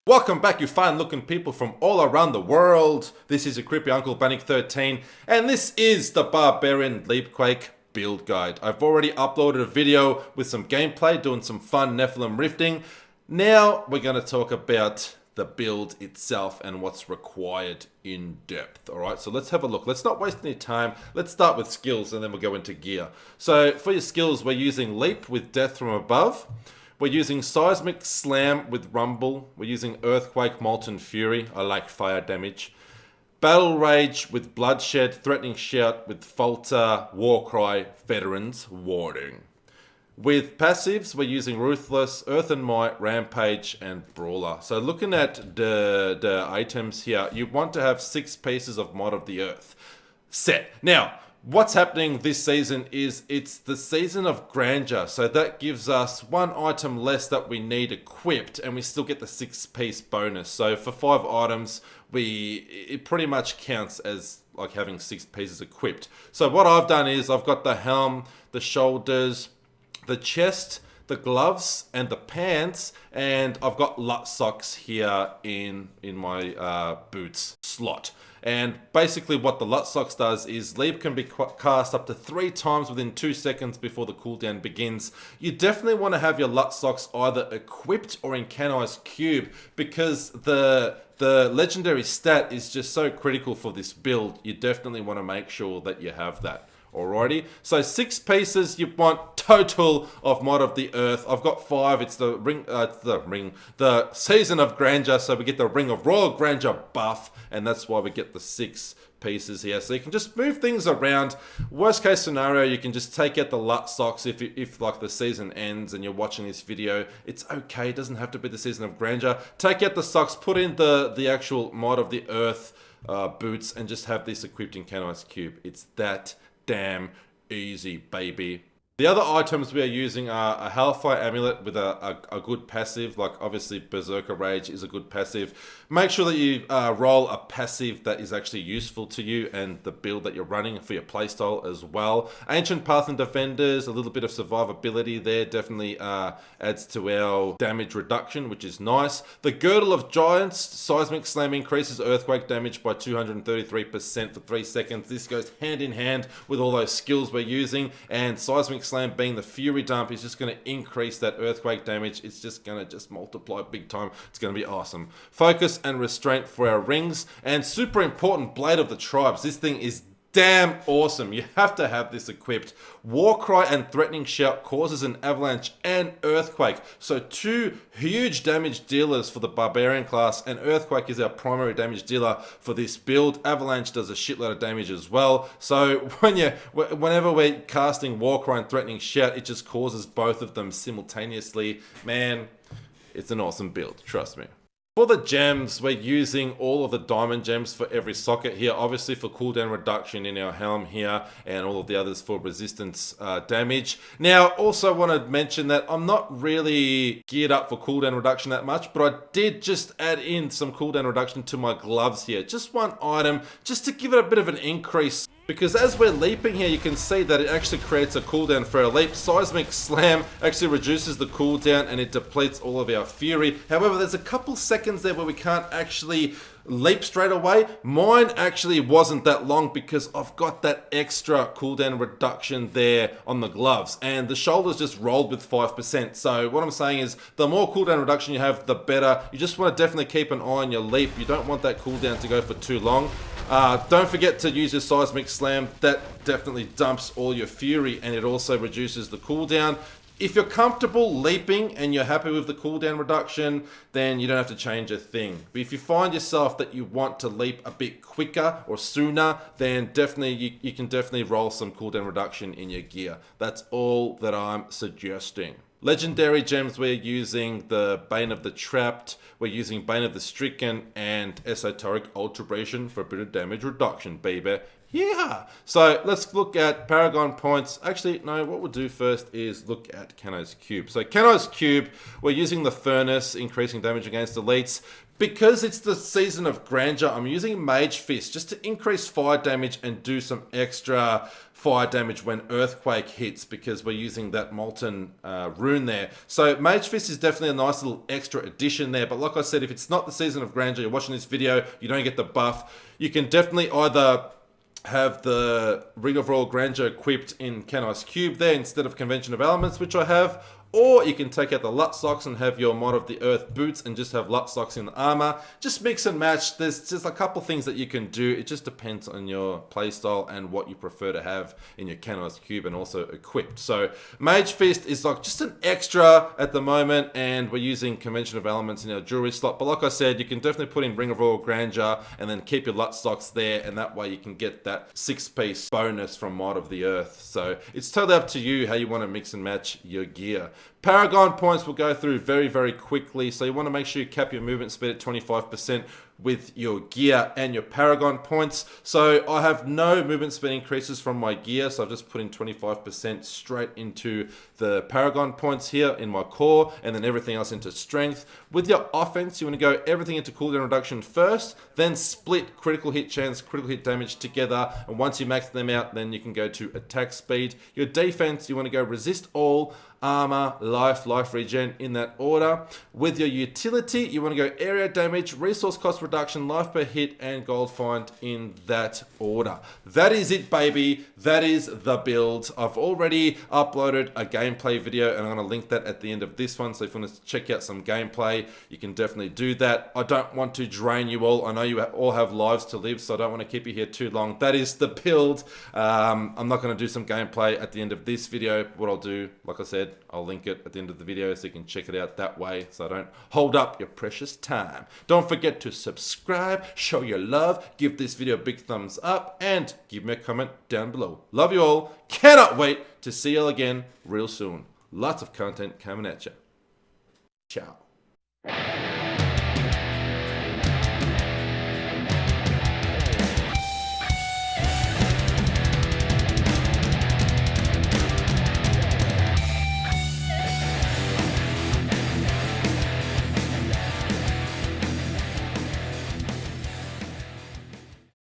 Welcome back, you fine-looking people from all around the world. This is your creepy Uncle Bannick13, and this is the Barbarian Leapquake build guide. I've already uploaded a video with some gameplay, doing some fun Nephilim rifting. Now we're going to talk about the build itself and what's required in depth. Alright, so let's have a look. Let's not waste any time. Let's start with skills and then we'll go into gear. So for your skills, we're using Leap with Death from Above. We're using Seismic Slam with Rumble. We're using Earthquake, Molten Fury. I like fire damage. Battle Rage with Bloodshed. Threatening Shout with Falter, Warcry, Veterans, Warding. With passives, we're using Ruthless, Earth and Might, Rampage, and Brawler. So looking at the items here, you want to have 6 pieces of Mod of the Earth set. Now, what's happening this season is it's the season of grandeur, so that gives us 1 item less that we need equipped, and we still get the 6-piece bonus. So for 5 items, it pretty much counts as like having 6 pieces equipped. So what I've done is I've got the helm, the shoulders, the chest, the gloves, and the pants, and I've got LUT socks here in my boots slot. And basically what the LUT socks does is Leap can be cast up to 3 times within 2 seconds before the cooldown begins. You definitely want to have your LUT socks either equipped or in Kanai's cube, because the legendary stat is just so critical for this build. You definitely want to make sure that you have that. Alrighty, so 6 pieces you want total of Mod of the Earth. I've got 5. It's the the Season of Grandeur, so we get the Ring of Royal Grandeur buff, and that's why we get the 6 pieces here. So you can just move things around. Worst case scenario, you can just take out the LUT socks if like the season ends and you're watching this video. It's okay, it doesn't have to be the Season of Grandeur. Take out the socks, put in the actual Mod of the Earth boots, and just have this equipped in Kanai's cube. It's that damn easy, baby. The other items we are using are a Hellfire Amulet with a good passive, like obviously Berserker Rage is a good passive. Make sure that you roll a passive that is actually useful to you and the build that you're running for your playstyle as well. Ancient Path and Defenders, a little bit of survivability there, definitely adds to our damage reduction, which is nice. The Girdle of Giants, Seismic Slam increases Earthquake damage by 233% for 3 seconds. This goes hand in hand with all those skills we're using, and Seismic Slam being the Fury Dump is just going to increase that Earthquake damage. It's just going to multiply big time. It's going to be awesome. Focus and Restraint for our rings, and super important, Blade of the Tribes. This thing is damn awesome. You have to have this equipped. Warcry and Threatening Shout causes an avalanche and earthquake. So 2 huge damage dealers for the Barbarian class, and Earthquake is our primary damage dealer for this build. Avalanche does a shitload of damage as well. So whenever we're casting Warcry and Threatening Shout, it just causes both of them simultaneously. Man, it's an awesome build, trust me. For the gems, we're using all of the diamond gems for every socket here, obviously for cooldown reduction in our helm here, and all of the others for resistance damage. Now, also want to mention that I'm not really geared up for cooldown reduction that much, but I did just add in some cooldown reduction to my gloves here. Just 1 item, just to give it a bit of an increase. Because as we're leaping here, you can see that it actually creates a cooldown for our leap. Seismic Slam actually reduces the cooldown and it depletes all of our fury. However, there's a couple seconds there where we can't actually leap straight away. Mine actually wasn't that long because I've got that extra cooldown reduction there on the gloves, and the shoulders just rolled with 5%. So what I'm saying is the more cooldown reduction you have, the better. You just want to definitely keep an eye on your leap. You don't want that cooldown to go for too long. Don't forget to use your Seismic Slam. That definitely dumps all your fury, and it also reduces the cooldown. If you're comfortable leaping and you're happy with the cooldown reduction, then you don't have to change a thing. But if you find yourself that you want to leap a bit quicker or sooner, then definitely you can definitely roll some cooldown reduction in your gear. That's all that I'm suggesting. Legendary gems, we're using the Bane of the Trapped, we're using Bane of the Stricken, and Esoteric Alteration for a bit of damage reduction, baby. Yeah! So let's look at Paragon points. Actually, no, what we'll do first is look at Kanai's cube. So Kanai's cube, we're using the Furnace, increasing damage against elites. Because it's the season of grandeur, I'm using Mage Fist just to increase fire damage and do some extra fire damage when Earthquake hits, because we're using that Molten rune there. So Mage Fist is definitely a nice little extra addition there. But like I said, if it's not the season of grandeur, you're watching this video, you don't get the buff, you can definitely either have the Ring of Royal Grandeur equipped in Kanai's Cube there instead of Convention of Elements, which I have. Or you can take out the Lut Socks and have your Mod of the Earth boots and just have Lut Socks in the armor. Just mix and match. There's just a couple things that you can do. It just depends on your playstyle and what you prefer to have in your Kanai's Cube and also equipped. So Mage Fist is like just an extra at the moment, and we're using Convention of Elements in our jewelry slot. But like I said, you can definitely put in Ring of Royal Grandeur and then keep your Lut Socks there, and that way you can get that 6-piece bonus from Mod of the Earth. So it's totally up to you how you want to mix and match your gear. Paragon points we'll go through very, very quickly. So you want to make sure you cap your movement speed at 25% with your gear and your Paragon points. So I have no movement speed increases from my gear, so I've just put in 25% straight into the Paragon points here in my core, and then everything else into strength. With your offense, you want to go everything into cooldown reduction first, then split critical hit chance, critical hit damage together, and once you max them out, then you can go to attack speed. Your defense, you want to go resist all, armor, life regen in that order. With your utility, you want to go area damage, resource cost reduction, life per hit, and gold find in that order. That is it, baby. That is the build. I've already uploaded a gameplay video, and I'm going to link that at the end of this one. So if you want to check out some gameplay, you can definitely do that. I don't want to drain you all. I know you all have lives to live, so I don't want to keep you here too long. That is the build. I'm not going to do some gameplay at the end of this video. What I'll do, like I said, I'll link it at the end of the video so you can check it out that way, so I don't hold up your precious time. Don't forget to subscribe, show your love, give this video a big thumbs up, and give me a comment down below. Love you all. Cannot wait to see you all again real soon. Lots of content coming at you. Ciao.